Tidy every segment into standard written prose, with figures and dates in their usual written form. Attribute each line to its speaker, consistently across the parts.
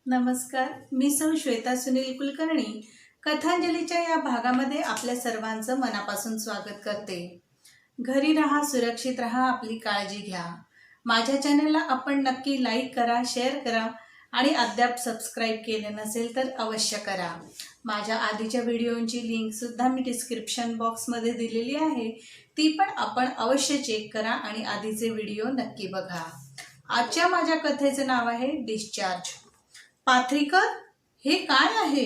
Speaker 1: नमस्कार, मी सौ श्वेता सुनील कुलकर्णी कथांजलीच्या या भागामध्ये आपल्या सर्वांचं मनापासून स्वागत करते। घरी राहा, सुरक्षित राहा, आपली काळजी घ्या। माझ्या चॅनलला आपण नक्की लाईक करा, शेअर करा आणि अद्याप सबस्क्राईब केले नसेल तर अवश्य करा। माझ्या आधीच्या व्हिडिओंची लिंक सुद्धा मी डिस्क्रिप्शन बॉक्समध्ये दिलेली आहे, ती पण आपण अवश्य चेक करा आणि आधीचे व्हिडिओ नक्की बघा। आजच्या माझ्या कथेचे नाव आहे डिस्चार्ज। पाथरीकर, हे काय आहे?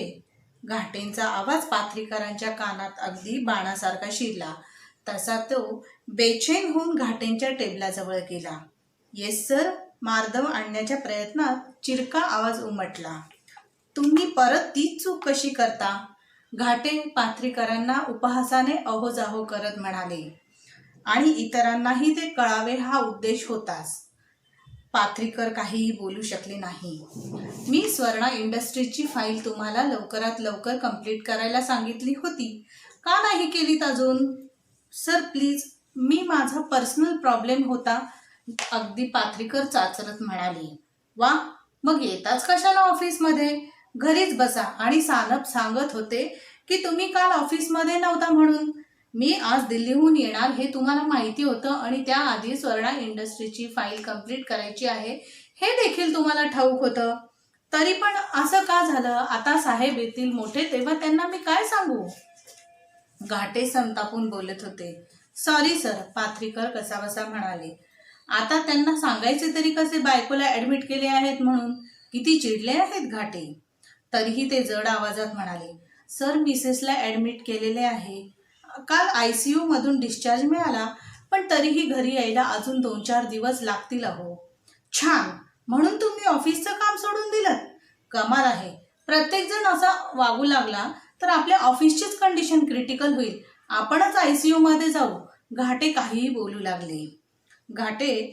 Speaker 1: घाटेंचा आवाज पाथरीकरांच्या कानात अगदी बाणासारखा शिरला। तसा तो बेचैन होऊन घाटेंच्या टेबलाजवळ गेला। येस सर, मार्दव आणण्याच्या प्रयत्नात चिरका आवाज उमटला। तुम्ही परत तीच चूक कशी करता? घाटे पाथरीकरांना उपहासाने अहोजाहो करत म्हणाले, आणि इतरांनाही ते कळावे हा उद्देश होताच। पाथरीकर काहीही बोलू शकले नाही। मी स्वर्णा इंडस्ट्रीजची फाईल तुम्हाला लवकरात लवकर कंप्लीट करायला सांगितली होती, का नाही केलीत अजून? सर प्लीज, मी माझा पर्सनल प्रॉब्लेम होता, अगदी पाथरीकर चाचरत म्हणाली। वा, मग येताच कशाला ऑफिसमध्ये? घरीच बसा। आणि सानप सांगत होते की तुम्ही काल ऑफिसमध्ये नव्हता म्हणून। मी आज दिल्लीहून येणार हे तुम्हाला माहिती होतं, आणि त्याआधी स्वर्णा इंडस्ट्रीची फाईल कंप्लीट करायची आहे हे देखील तुम्हाला ठाऊक होतं। तरी पण असं का झालं? आता साहेब येतील मोठे, तेव्हा त्यांना मी काय सांगू? घाटे संतापून बोलत होते। सॉरी सर, पाथरीकर कसाबसा म्हणाले। आता त्यांना सांगायचे तरी कसे बायकोला ॲडमिट केले आहेत म्हणून? किती चिडले आहेत घाटे। तरीही ते जड आवाजात म्हणाले, सर मिसेसला ॲडमिट केलेले आहे, काल ICU मधून डिस्चार्ज मिळाला, पण तरीही घरी यायला अजून 2-4 दिवस लागतील अहो। छान, म्हणून तुम्ही ऑफिसचं काम सोडून दिलं? कमाल आहे, प्रत्येक जण असा वागू लागला तर आपल्या ऑफिसचीच कंडिशन क्रिटिकल होईल, आपणच ICU मध्ये जाऊ। घाटे काहीही बोलू लागले। घाटे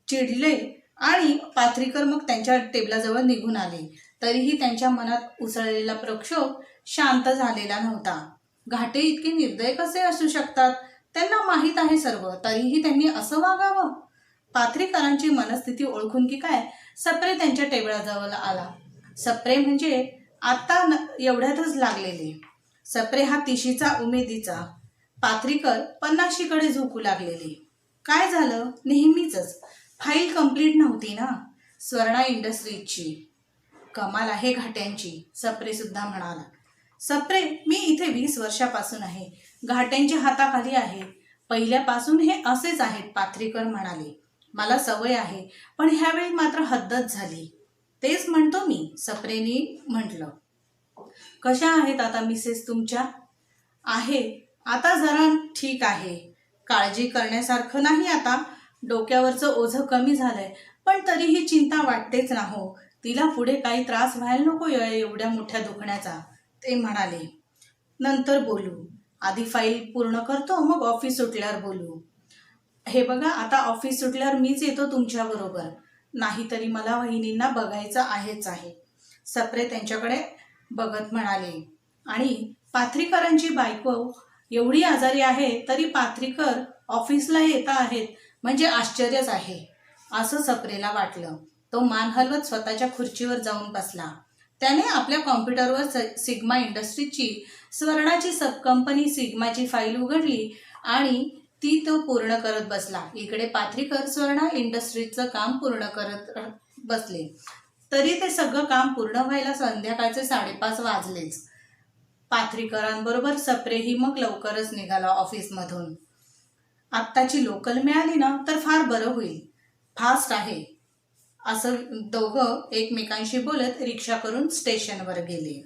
Speaker 1: चिडले आणि पाथरीकर मग त्यांच्या टेबलाजवळ निघून आले। तरीही त्यांच्या मनात उसळलेला प्रक्षोभ शांत झालेला नव्हता। घाटे इतके निर्दय कसे असू शकतात? त्यांना माहीत आहे सर्व, तरीही त्यांनी असं वागावं? पाथरीकरांची मनस्थिती ओळखून की काय सप्रे त्यांच्या टेबलाजवळ आला। सप्रे म्हणजे आता एवढ्यातच लागलेले। सप्रे हा तिशीचा उमेदीचा। पाथरीकर 50शीकडे झोकू लागलेले। काय झालं? नेहमीच फाईल कंप्लीट नव्हती ना स्वर्णा इंडस्ट्रीजची। कमाल आहे घाट्यांची, सप्रे सुद्धा म्हणाला। सप्रे, मी इथे 20 वर्षापासून आहे, घाट्यांच्या हाताखाली आहे। पहिल्यापासून हे असेच आहेत, पाथरीकर म्हणाले। मला सवय आहे, पण ह्यावेळी मात्र हद्दच झाली। तेच म्हणतो मी, सप्रेनी म्हटलं। कशा आहेत आता मिसेस तुमच्या? आहे, आता जरा ठीक आहे, काळजी करण्यासारखं नाही आता, डोक्यावरचं ओझं कमी झालंय, पण तरीही चिंता वाटतेच ना हो, तिला पुढे काही त्रास व्हायला नको एवढ्या मोठ्या दुखण्याचा, ते म्हणाले। नंतर बोलू, आधी फाईल पूर्ण करतो, मग ऑफिस सुटल्यावर बोलू। हे बघा, आता ऑफिस सुटल्यावर मीच येतो तुमच्या बरोबर, नाहीतरी मला वहिनींना बघायचं आहेच आहे, सप्रे त्यांच्याकडे बघत म्हणाले। आणि पाथरीकरांची बायको एवढी आजारी आहे तरी पाथरीकर ऑफिसला येत आहेत म्हणजे आश्चर्यच आहे, असं सप्रेला वाटलं। तो मान हलवत स्वतःच्या खुर्चीवर जाऊन बसला। त्याने आपल्या कॉम्प्युटरवर सिग्मा इंडस्ट्रीजची स्वर्णाची सब कंपनी सिग्माची फाईल उघडली आणि ती तो पूर्ण करत बसला। इकडे पाथरीकर स्वर्णा इंडस्ट्रीजचं काम पूर्ण करत बसले। तरी ते सगळं काम पूर्ण व्हायला संध्याकाळचे 5:30 वाजलेच। पाथरीकरांबरोबर सप्रेही मग लवकरच निघाला ऑफिसमधून। आत्ताची लोकल मिळाली ना तर फार बरं होईल, फास्ट आहे, असं दोघं एकमेकांशी बोलत रिक्षा करून स्टेशनवर गेले।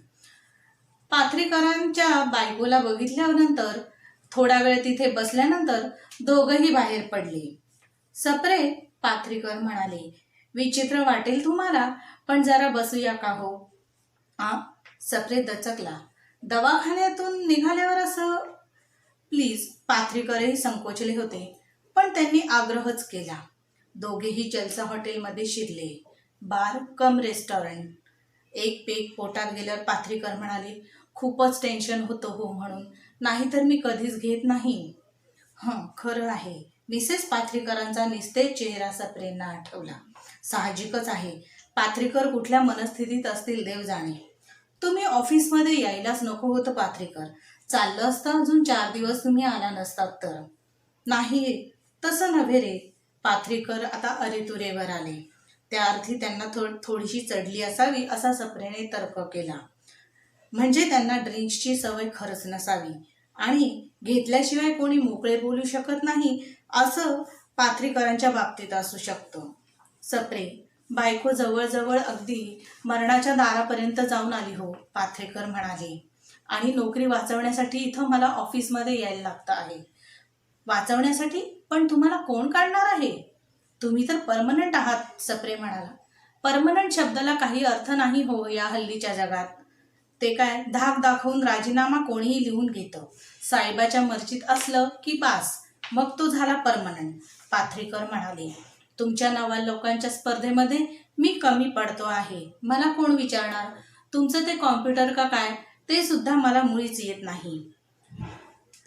Speaker 1: पाथरीकरांच्या बायकोला बघितल्यानंतर थोडा वेळ तिथे बसल्यानंतर दोघंही बाहेर पडले। सप्रे, पाथरीकर म्हणाले, विचित्र वाटेल तुम्हाला, पण जरा बसूया का हो? सप्रे दचकला। दवाखान्यातून निघाल्यावर असं? प्लीज, पाथरीकरही संकोचले होते, पण त्यांनी आग्रहच केला। दोघेही जलसा हॉटेलमध्ये शिरले, बार कम रेस्टॉरंट। एक पेक पोटात गेल्यावर पाथरीकर म्हणाले, खूपच टेन्शन होतं हो म्हणून, नाहीतर मी कधीच घेत नाही। खरं आहे। मिसेस पाथरीकरांचा निस्तेज चेहरा सप्रेंना आठवला। साहजिकच आहे, पाथरीकर कुठल्या मनस्थितीत असतील देव जाणे. तुम्ही ऑफिसमध्ये यायलाच नको होतं पाथरीकर. चाललं असतं अजून 4 दिवस तुम्ही आला नसतात तर. नाही, तसं नव्हे रे. पाथरीकर आता अरेतुरेवर आले. त्या अर्थी त्यांना थोडीशी चढली असावी असा सप्रेने तर्क केला. म्हणजे त्यांना ड्रिंक्सची सवय खरंच नसावी आणि घेतल्याशिवाय कोणी मोकळे बोलू शकत नाही असं पाथरीकरांच्या बाबतीत असू शकतं. सप्रे, बायको जवळजवळ अगदी मरणाच्या दारापर्यंत जाऊन आली हो, पाथरीकर म्हणाले. आणि नोकरी वाचवण्यासाठी इथं मला ऑफिसमध्ये यायला लागतं आहे. वाचवण्यासाठी? पण तुम्हाला कोण काढणार आहे? तुम्ही तर परमनंट आहात, सप्रे म्हणाला. परमनंट शब्दाला काही अर्थ नाही हो या हल्लीच्या जगात. ते काय धाक दाखवून राजीनामा कोणीही लिहून घेतं. साहेबाच्या मर्जीत असलं की पास, मग तो झाला परमनंट, पाथरीकर म्हणाले. तुमच्या नवा लोकांच्या स्पर्धेमध्ये मी कमी पडतो आहे. मला कोण विचारणार? तुमचं ते कॉम्प्युटर का काय ते सुद्धा मला मुळीच येत नाही.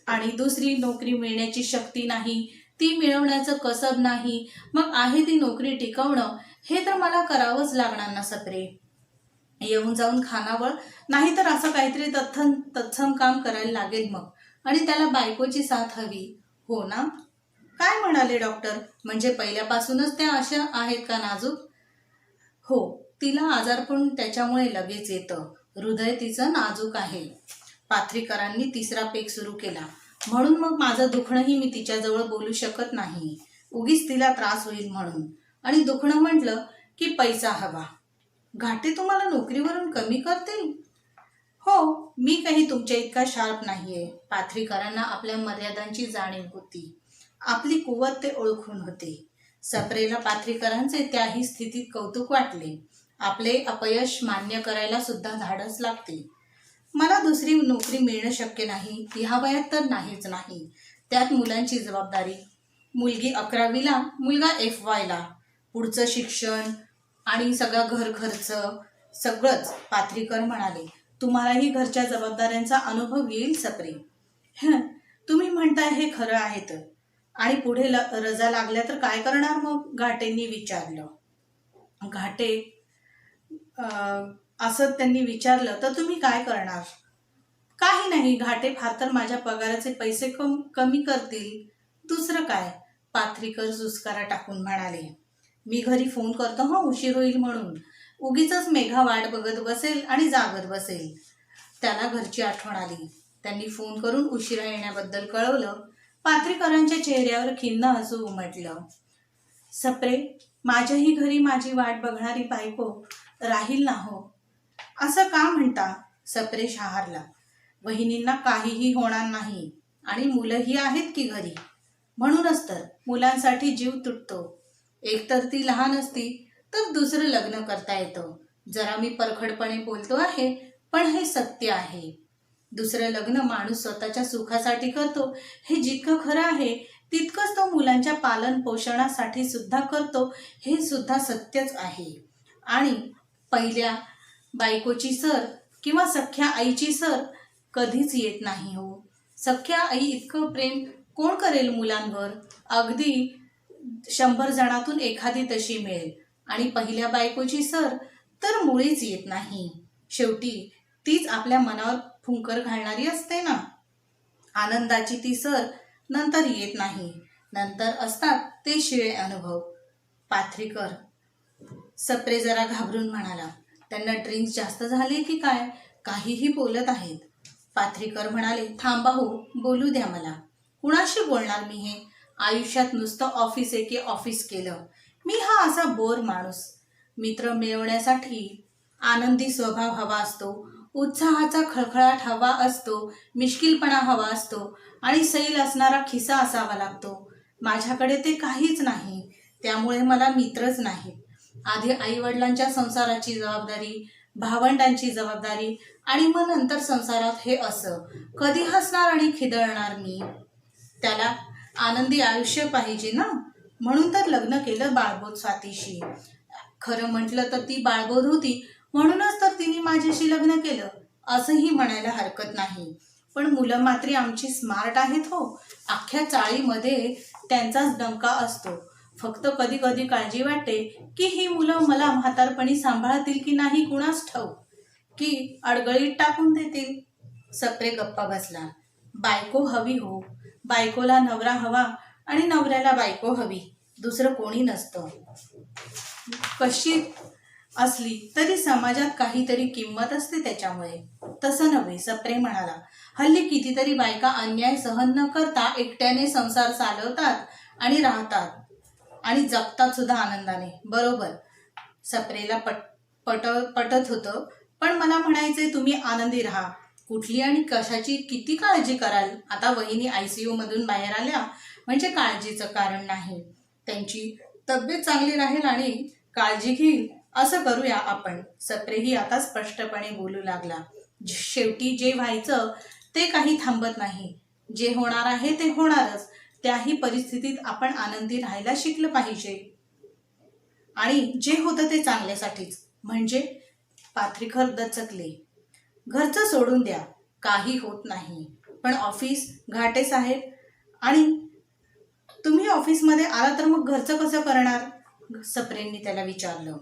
Speaker 1: आणि दुसरी नोकरी मिळण्याची शक्ती नाही, ती मिळवण्याचं कसब नाही. मग आहे ती नोकरी टिकवणं हे तर मला करावंच लागणार ना सप्रे. येऊन जाऊन खानावळ, नाही तर असं काहीतरी तत्सम काम करायला लागेल मग. आणि त्याला बायकोची साथ हवी, हो ना? काय म्हणाले डॉक्टर? म्हणजे पहिल्यापासूनच त्या अशा आहेत का नाजूक? हो, तिला आजारपण त्याच्यामुळे लगेच येतं. हृदय तिचं नाजूक आहे. पाथरीकरांनी तिसरा पेक सुरू केला. म्हणून मग माझं दुखणंही मी तिच्याजवळ बोलू शकत नाही, उगीच तिला त्रास होईल म्हणून. आणि दुखणं म्हटलं की पैसा हवा. घाटे तुम्हाला नोकरीवरून कमी करतील? हो, मी काही तुमच्या इतका शार्प नाहीये. पाथरीकरांना आपल्या मर्यादांची जाणीव होती. आपली कुवत ते ओळखून होते. सप्रेला पाथरीकरांचे त्याही स्थितीत कौतुक वाटले. आपले अपयश मान्य करायला सुद्धा धाडस लागते. मला दुसरी नोकरी मिळणं शक्य नाही, ह्या वयात तर नाहीच नाही. त्यात मुलांची जबाबदारी. मुलगी 11वीला, मुलगा FYला. पुढचं शिक्षण आणि सगळा घर खर्च सगळंच, पाथरीकर म्हणाले. तुम्हालाही घरच्या जबाबदाऱ्यांचा अनुभव येईल सप्रे. तुम्ही म्हणताय हे खरं आहे तर. आणि पुढे रजा लागल्या तर काय करणार मग? घाटेंनी विचारलं. घाटे असं त्यांनी विचारलं तर तुम्ही काय करणार? काही नाही, घाटे फार तर माझ्या पगाराचे पैसे कमी करतील, दुसरं काय, पाथरीकर सुस्कारा टाकून म्हणाले. मी घरी फोन करतो हा, उशीर होईल म्हणून. उगीच मेघा वाट बघत बसेल आणि जागत बसेल. त्याला घरची आठवण आली. त्यांनी फोन करून उशिरा येण्याबद्दल कळवलं. पाथरीकरांच्या चेहऱ्यावर खिन्न हसू उमटलं. सप्रे, माझ्याही घरी माझी वाट बघणारी बायको राहील ना हो? असं का म्हणता? सप्रे शहारला. वहिनींना काहीही होणार नाही आणि मुलंही आहेत की घरी. म्हणूनच तर मुलांसाठी जीव तुटतो. एकतर ती लहान असती तर दुसरं लग्न करता येतं. जरा मी परखडपणे बोलतो आहे, पण हे सत्य आहे. दुसरं लग्न माणूस स्वतःच्या सुखासाठी करतो हे जितकं खरं आहे, तितकंच तो मुलांच्या पालन पोषणासाठी सुद्धा करतो हे सुद्धा सत्यच आहे. आणि पहिल्या बायकोची सर किंवा सख्या आईची सर कधीच येत नाही हो. सख्या आई इतकं प्रेम कोण करेल मुलांवर? अगदी 100 जणातून एखादी तशी मिळेल. आणि पहिल्या बायकोची सर तर मुळीच येत नाही. शेवटी तीच आपल्या मनावर फुंकर घालणारी असते ना. आनंदाची ती सर नंतर येत नाही. नंतर असतात ते शिळे अनुभव. पाथरीकर, सप्रे जरा घाबरून म्हणाला. त्यांना ड्रिंक्स जास्त झाले की काय? काहीही बोलत आहेत. पाथरीकर म्हणाले, थांबा हो, बोलू द्या मला. कुणाशी बोलणार मी हे? आयुष्यात नुसतं ऑफिस एके ऑफिस केलं. मी हा असा बोर माणूस. मित्र मिळवण्यासाठी आनंदी स्वभाव हवा असतो, उत्साहाचा खळखळाट हवा असतो, मिश्किलपणा हवा असतो आणि सैल असणारा खिसा असावा लागतो. माझ्याकडे ते काहीच नाही. त्यामुळे मला मित्रच नाहीत. आधी आईवडिलांच्या संसाराची जबाबदारी, भावंडांची जबाबदारी आणि मग नंतर संसारात हे असं. कधी हसणार आणि खिदळणार मी? त्याला आनंदी आयुष्य पाहिजे ना. म्हणून तर लग्न केलं बाळबोध स्वातीशी. खरं म्हटलं तर ती बाळबोध होती, म्हणूनच तर तिने माझ्याशी लग्न केलं असंही म्हणायला हरकत नाही. पण मुलं मात्र आमची स्मार्ट आहेत हो. अख्ख्या चाळीमध्ये त्यांचाच डंका असतो. फक्त कधी कधी काळजी वाटते की ही मुलं मला म्हातारपणी सांभाळतील की नाही कुणास ठाऊक, की अडगळीत टाकून देतील. सप्रे गप्पा बसला. बायको हवी हो, बायकोला नवरा हवा आणि नवऱ्याला बायको हवी, दुसरं कोणी नसतं. कशी असली तरी समाजात काहीतरी किंमत असते त्याच्यामुळे. तसं नव्हे, सप्रे म्हणाला. हल्ली कितीतरी बायका अन्याय सहन न करता एकट्याने संसार चालवतात आणि राहतात आणि जगतात सुद्धा आनंदाने. बरोबर, सप्रेला पटत होतं. पण मला म्हणायचंय, तुम्ही आनंदी राहा. कुठली आणि कशाची किती काळजी कराल? आता वहिनी ICU मधून बाहेर आल्या म्हणजे काळजीचं कारण नाही. त्यांची तब्येत चांगली राहील आणि काळजी घेईल असं करूया आपण. सप्रेही आता स्पष्टपणे बोलू लागला. शेवटी जे व्हायचं ते काही थांबत नाही. जे होणार आहे ते होणारच. त्याही परिस्थितीत आपण आनंदी राहायला शिकलं पाहिजे. आणि जे होतं ते चांगल्यासाठीच. म्हणजे पाथरीकर दचकले. घरचं सोडून द्या, काही होत नाही. पण ऑफिस, घाटे साहेब, आणि तुम्ही ऑफिसमध्ये आला तर मग घरचं कसं करणार? सप्रेंनी त्याला विचारलं.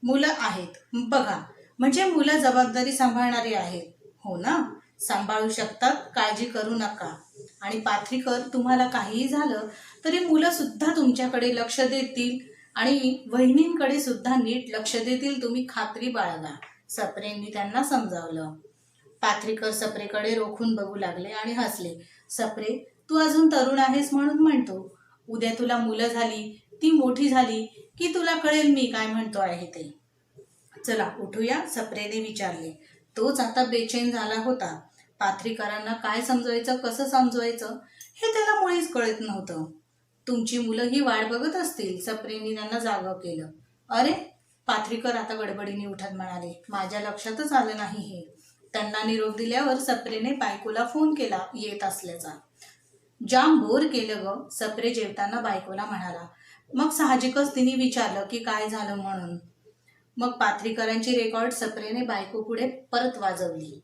Speaker 1: मुलं आहेत बघा, म्हणजे मुलं जबाबदारी सांभाळणारी आहेत. हो ना, सांभाळू शकतात, काळजी करू नका. आणि पाथरीकर, तुम्हाला काहीही झालं तरी मुलं सुद्धा तुमच्याकडे लक्ष देतील आणि वहिनींकडे सुद्धा नीट लक्ष देतील, तुम्ही खात्री बाळगा. सप्रेंनी त्यांना समजावलं. पाथरीकर सप्रेकडे रोखून बघू लागले आणि हसले. सप्रे, तू अजून तरुण आहेस म्हणून म्हणतो. उद्या तुला मुलं झाली, ती मोठी झाली की तुला कळेल मी काय म्हणतो आहे ते. चला उठूया, सप्रेने विचारले. तोच आता बेचैन झाला होता. पाथरीकरांना काय समजवायचं, कसं समजवायचं हे त्याला मुळीच कळत नव्हतं. तुमची मुलं ही वाट बघत असतील, सप्रेंनी त्यांना जागं केलं. अरे, पाथरीकर आता गडबडीने उठत म्हणाले. माझ्या लक्षातच आलं नाही हे. त्यांना निरोप दिल्यावर सप्रेने बायकोला फोन केला येत असल्याचा. जाम बोर केलं ग, सप्रे जेवताना बायकोला म्हणाला. मग साहजिकच तिने विचारलं की काय झालं म्हणून. मग पाथरीकरांची रेकॉर्ड सप्रेने बायको पुढे परत वाजवली.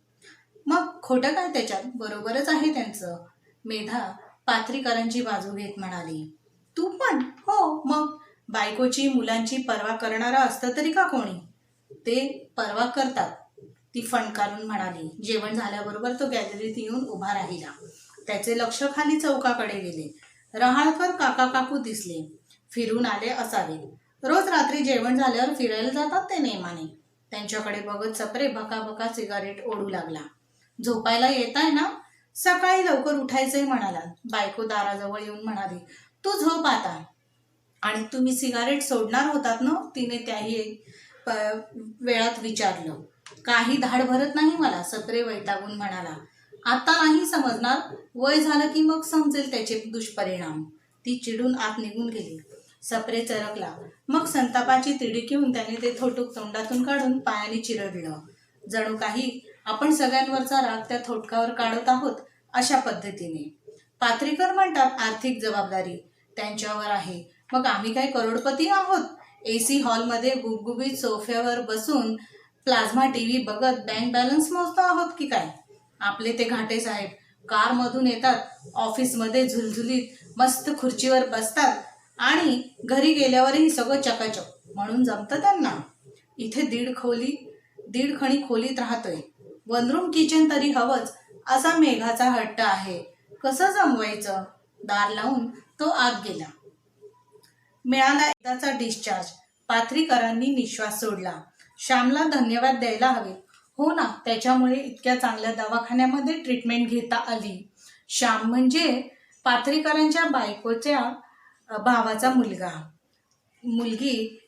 Speaker 1: मग खोटं काय त्याच्यात, बरोबरच आहे त्यांचं. मेधा पाथरीकरांची बाजू घेत म्हणाली. तू पण? हो, मग बायकोची मुलांची पर्वा करणारा असतं तरी का कोणी? ते पर्वा करतात, ती फणकारून म्हणाली. जेवण झाल्याबरोबर तो गॅलरीत येऊन उभा राहिला. त्याचे लक्ष खाली चौकाकडे गेले. रहाळकर काका काकू दिसले. फिरून आले असावे. रोज रात्री जेवण झाल्यावर फिरायला जातात ते नेमाने. त्यांच्याकडे बघत सप्रे भकाभका सिगारेट ओढू लागला. झोपायला येत आहे ना? सकाळी लवकर उठायचंय म्हणाला. बायको दाराजवळ येऊन म्हणाली. तू झोप आता. आणि तुम्ही सिगारेट सोडणार होतात ना? तिने त्याही वेळात विचारलं. काही धाड भरत नाही मला, सप्रे वैतागून म्हणाला. आता नाही समजणार, वय झालं की मग समजेल त्याचे दुष्परिणाम. ती चिडून आत निघून गेली. सप्रे चरकला. मग संतापाची तिडीक येऊन त्याने ते थोटूक तोंडातून काढून पायाने चिरडलं. जणू काही आपण सगळ्यांवरचा राग त्या थोटकावर काढत आहोत अशा पद्धतीने. पाथरीकर म्हणतात आर्थिक जबाबदारी त्यांच्यावर आहे. मग आम्ही काय करोडपती आहोत? AC हॉलमध्ये गुबगुबीत सोफ्यावर बसून प्लाझ्मा TV बघत बँक बॅलन्स मोजतो आहोत की काय? आपले ते घाटे साहेब कारमधून येतात, ऑफिसमध्ये झुलझुलीत मस्त खुर्चीवर बसतात आणि घरी गेल्यावरही सगळं चकाचक, म्हणून जमतं त्यांना. इथे दीड खणी खोलीत राहतोय. वनरूम किचन तरी हवंच असा मेघाचा हट्ट आहे. कसं जमवायचं? दार लावून तो आत गेला. मिळाला एकदाचा डिस्चार्ज. पाथरीकरांनी निश्वास सोडला. श्यामला धन्यवाद द्यायला हवे. हो ना, त्याच्यामुळे इतक्या चांगल्या दवाखान्यामध्ये ट्रीटमेंट घेता आली. श्याम म्हणजे पाथरीकरांच्या बायकोच्या भावाचा मुलगी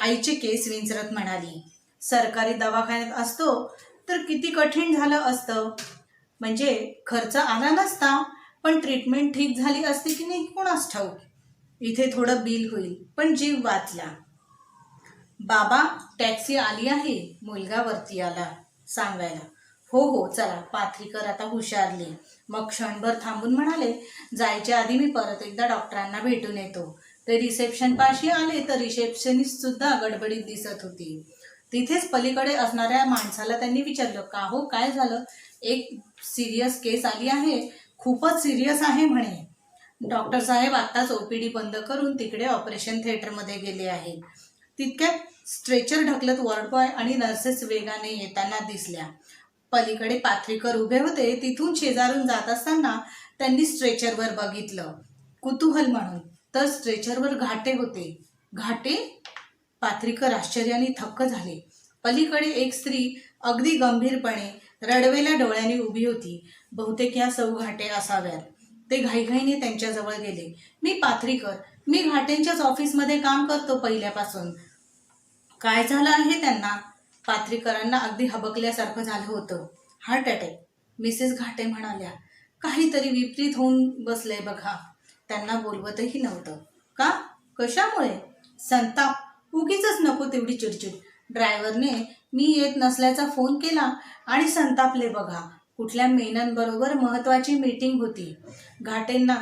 Speaker 1: आईचे केस विंचरत म्हणाली. सरकारी दवाखान्यात असतो तर किती कठीण झालं असतं. म्हणजे खर्च आला नसता, पण ट्रीटमेंट ठीक झाली असती की नाही कोणास ठाऊक. इथे थोडं बिल होईल, पण जीव वाचला. बाबा, टॅक्सी आली आहे, मुलगा वरती आला सांगायला. हो हो, चला. पाथरीकर आता हुशारले. मग क्षणभर थांबून म्हणाले. जायच्या आधी मी परत एकदा डॉक्टरांना भेटून येतो. ते रिसेप्शन पाशी आले तर रिसेप्शनिस्ट सुद्धा गडबडीत दिसत होती. तिथेच पलीकडे असणाऱ्या माणसाला त्यांनी विचारलं. का हो, काय झालं? एक सिरियस केस आली आहे, खूपच सिरियस आहे म्हणे. डॉक्टर साहेब आत्ताच ओपीडी बंद करून तिकडे ऑपरेशन थिएटरमध्ये गेले आहेत. तितक्यात स्ट्रेचर ढकलत वॉर्ड बॉय आणि नर्सेस वेगाने येताना दिसल्या. पलीकडे पाथरीकर उभे होते. तिथून शेजारून जात असताना त्यांनी स्ट्रेचरवर बघितलं. कुतूहल म्हणून तर स्ट्रेचरवर घाटे होते. घाटे? पाथरीकर आश्चर्याने थक्क झाले. पलीकडे एक स्त्री अगदी गंभीरपणे रडवेल्या डोळ्यांनी उभी होती. बहुतेक या सौ घाटे असाव्यात. ते घाईघाईने त्यांच्याजवळ गेले. मी पाथरीकर, मी घाटेंच्याच ऑफिसमध्ये काम करतो पहिल्यापासून. काय झालं आहे त्यांना? पाथरीकरांना अगदी हबकल्यासारखं झालं होतं. हार्ट अटॅक, मिसेस घाटे म्हणाल्या. काहीतरी विपरीत होऊन बसलंय बघा. त्यांना बोलवतही नव्हतं. का? कशामुळे? संताप. उगीच नको तेवढी चिडचिड. ड्रायव्हरने मी येत नसल्याचा फोन केला आणि संतापले बघा. कुठल्या मेननबरोबर महत्वाची मीटिंग होती. घाटेंना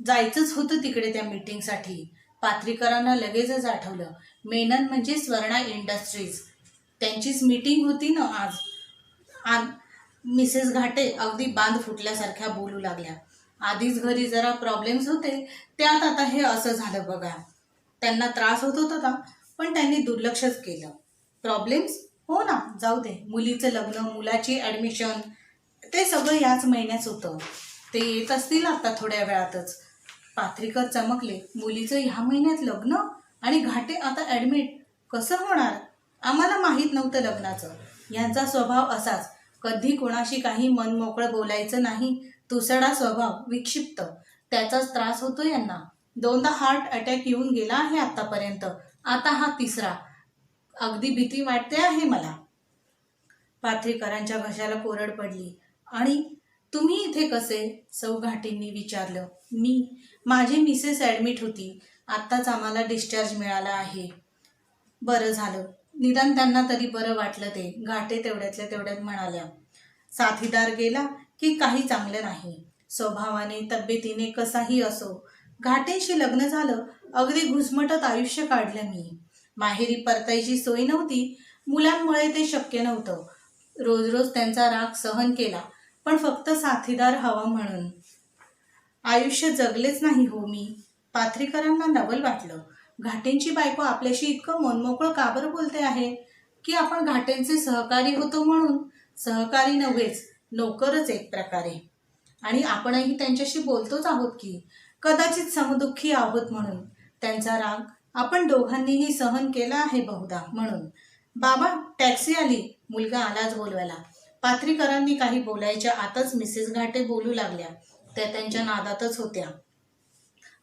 Speaker 1: जायचंच होतं तिकडे त्या मीटिंगसाठी. पाथरीकरांना लगेचच आठवलं. मेनन म्हणजे स्वर्णा इंडस्ट्रीज. त्यांचीच मीटिंग होती ना आज. मिसेस घाटे अगदी बांध फुटल्यासारख्या बोलू लागल्या. आधीच घरी जरा प्रॉब्लेम्स होते, त्यात आता हे असं झालं बघा. त्यांना त्रास होत होता पण त्यांनी दुर्लक्षच केलं. प्रॉब्लेम्स? हो ना, जाऊ दे. मुलीचं लग्न, मुलाची ॲडमिशन, ते सगळं याच महिन्यात होतं. ते येत असतील आता थोड्या वेळातच. पाथरीकर चमकले. मुलीचं ह्या महिन्यात लग्न आणि घाटे आता ॲडमिट? कसं होणार? आम्हाला माहीत नव्हतं लग्नाचं. यांचा स्वभाव असाच. कधी कोणाशी काही मनमोकळं बोलायचं नाही. तुसडा स्वभाव, विक्षिप्त. त्याचाच त्रास होतो यांना. 2दा हार्ट अटॅक येऊन गेला आहे आतापर्यंत. आता हा 3रा. अगदी भीती वाटते आहे मला. पाथरीकरांच्या घशाला कोरड पडली. आणि तुम्ही इथे कसे? सौ घाटेंनी विचारलं. माझी मिसेस ॲडमिट होती. आत्ताच आम्हाला डिस्चार्ज मिळाला आहे. बरं झालं. निदान त्यांना तरी बरं वाटलं ते. घाटे तेवढ्यातल्या तेवढ्यात म्हणाल्या. साथीदार गेला की काही चांगलं नाही. स्वभावाने, तब्येतीने कसाही असो. घाटेंशी लग्न झालं. अगदी घुसमटत आयुष्य काढलं मी. माहेरी परतायची सोय नव्हती. मुलांमुळे ते शक्य नव्हतं. रोज रोज त्यांचा राग सहन केला, पण फक्त साथीदार हवा म्हणून. आयुष्य जगलेच नाही हो मी. पाथरीकरांना नवल वाटलं. घाटेंची बायको आपल्याशी इतकं मनमोकळं का बरं बोलते आहे? की आपण घाटेंचे सहकारी होतो म्हणून? सहकारी नव्हेच, नोकरच एक प्रकारे. आणि आपणही त्यांच्याशी बोलतोच आहोत की. कदाचित समदुःखी आहोत म्हणून. त्यांचा राग आपण दोघांनीही सहन केला आहे बहुधा म्हणून. बाबा, टॅक्सी आली. मुलगा आलाच बोलवायला. पाथरीकरांनी काही बोलायच्या आतच मिसेस घाटे बोलू लागल्या. त्या त्यांच्या नादातच होत्या.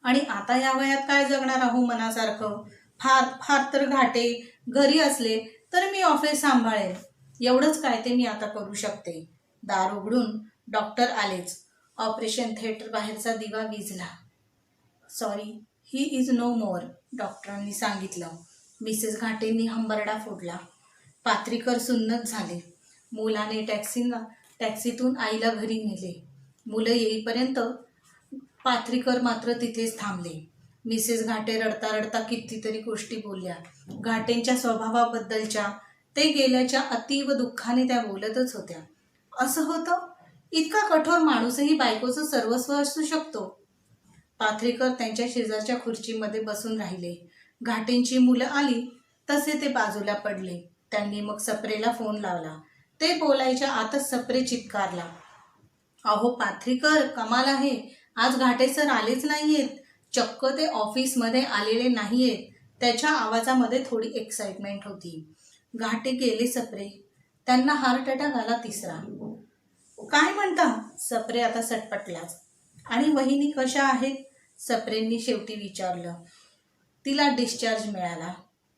Speaker 1: आणि आता या वयात काय जगणार आहो मनासारखं? फार फार तर घाटे घरी असले तर मी ऑफिस सांभाळेल. एवढंच काय ते मी आता करू शकते. दार उघडून डॉक्टर आलेच. ऑपरेशन थिएटर बाहेरचा दिवा विझला. सॉरी, ही इज नो मोर, डॉक्टरांनी सांगितलं. मिसेस घाटेंनी हंबरडा फोडला. पाथरीकर सुन्नत झाले. मुलाने टॅक्सीतून आईला घरी नेले. मुलं येईपर्यंत पाथरीकर मात्र तिथेच थांबले. मिसेस घाटे रडता रडता कितीतरी गोष्टी बोलल्या. घाटेंच्या स्वभावाबद्दलच्या. ते गेल्याच्या अतीव दुःखाने त्या बोलतच होत्या. असं होतं? इतका कठोर माणूसही बायकोचं सर्वस्व असू शकतो? पाथरीकर त्यांच्या शेजारच्या खुर्चीमध्ये बसून राहिले. घाटेंची मुलं आली तसे ते बाजूला पडले. त्यांनी मग सप्रेला फोन लावला. ते बोलायच्या आतच सप्रे चित्कारला. अहो पाथरीकर, कमाल आहे. आज घाटे सर आलेच नाहीयेत. चक्क ते ऑफिसमध्ये आलेले नाहीयेत. त्याच्या आवाजामध्ये थोडी एक्साइटमेंट होती. घाटे गेले सप्रे. त्यांना हार्ट अटॅक आला 3रा. काय म्हणता? सप्रे आता सटपटलाच. आणि वहिनी कशा आहेत? सप्रेंनी शेवटी विचारलं. तिला डिस्चार्ज मिळाला.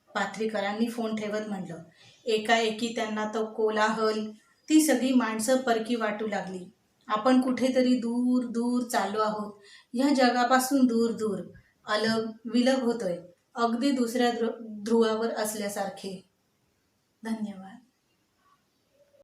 Speaker 1: पाथरीकरांनी फोन ठेवत म्हटलं. एकाएकी त्यांना तो कोलाहल, ती सगळी माणसं परकी वाटू लागली. आपण कुठेतरी दूर दूर चाललो आहोत. ह्या जगापासून दूर दूर. अलग विलग होतोय. अगदी दुसऱ्या ध्रुवावर असल्यासारखे. धन्यवाद.